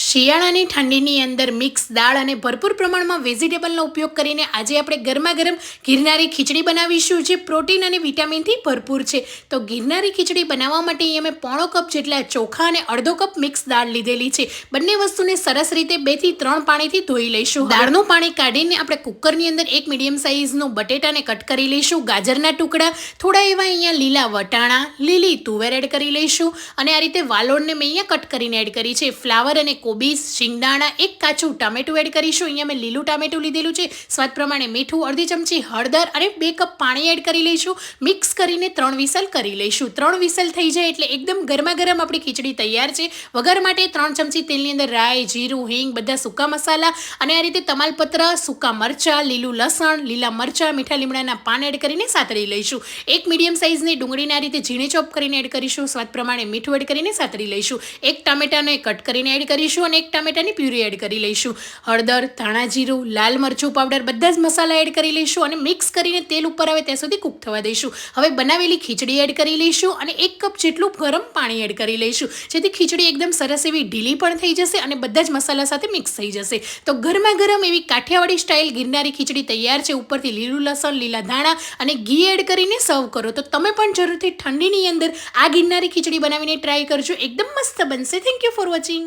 શિયાળાની ઠંડીની અંદર મિક્સ દાળ અને ભરપૂર પ્રમાણમાં વેજીટેબલનો ઉપયોગ કરીને આજે આપણે ગરમા ગરમ ગિરનારી ખીચડી બનાવીશું, જે પ્રોટીન અને વિટામિનથી ભરપૂર છે. તો ગિરનારી ખીચડી બનાવવા માટે અહીંયા મેં 1/4 કપ જેટલા ચોખા અને અડધો કપ મિક્સ દાળ લીધેલી છે. બંને વસ્તુને સરસ રીતે 2 થી 3 પાણીથી ધોઈ લઈશું. દાળનું પાણી કાઢીને આપણે કુકરની અંદર એક મીડિયમ સાઇઝનું બટેટાને કટ કરી લઈશું, ગાજરના ટુકડા, થોડા એવા અહીંયા લીલા વટાણા, લીલી તુવેર એડ કરી લઈશું અને આ રીતે વાલોળને મેં અહીંયા કટ કરીને એડ કરી છે. ફ્લાવર અને કોબીજ, શિંગદાણા, એક કાચું ટામેટું એડ કરીશું. અહીંયા મેં લીલું ટામેટું લીધેલું છે. સ્વાદ પ્રમાણે મીઠું, અડધી ચમચી હળદર અને 2 કપ પાણી એડ કરી લઈશું. મિક્સ કરીને 3 વિસલ કરી લઈશું. 3 વિસલ થઈ જાય એટલે એકદમ ગરમા ગરમ આપણી ખીચડી તૈયાર છે. વઘાર માટે 3 ચમચી તેલની અંદર રાઈ, જીરું, હિંગ, બધા સૂકા મસાલા અને આ રીતે તમાલપત્ર, સૂકા મરચાં, લીલું લસણ, લીલા મરચાં, મીઠા લીમડાના પાન એડ કરીને સાતળી લઈશું. એક મીડિયમ સાઇઝની ડુંગળીને આ રીતે ઝીણી ચોપ કરીને એડ કરીશું. સ્વાદ પ્રમાણે મીઠું એડ કરીને સાતળી લઈશું. એક ટામેટાને કટ કરીને એડ કરીશું અને એક ટામેટાની પ્યુરી એડ કરી લઈશું. હળદર, ધાણા જીરું, લાલ મરચું પાવડર, બધા જ મસાલા એડ કરી લઈશું અને મિક્સ કરીને તેલ ઉપર આવે ત્યાં સુધી કૂક થવા દઈશું. હવે બનાવેલી ખીચડી એડ કરી લઈશું અને 1 કપ જેટલું ગરમ પાણી એડ કરી લઈશું, જેથી ખીચડી એકદમ સરસ એવી ઢીલી પણ થઈ જશે અને બધા જ મસાલા સાથે મિક્સ થઈ જશે. તો ગરમા ગરમ એવી કાઠિયાવાડી સ્ટાઇલ ગિરનારી ખીચડી તૈયાર છે. ઉપરથી લીલું લસણ, લીલા ધાણા અને ઘી એડ કરીને સર્વ કરો. તો તમે પણ જરૂરથી ઠંડીની અંદર આ ગિરનારી ખીચડી બનાવીને ટ્રાય કરજો, એકદમ મસ્ત બનશે. Thank you for watching.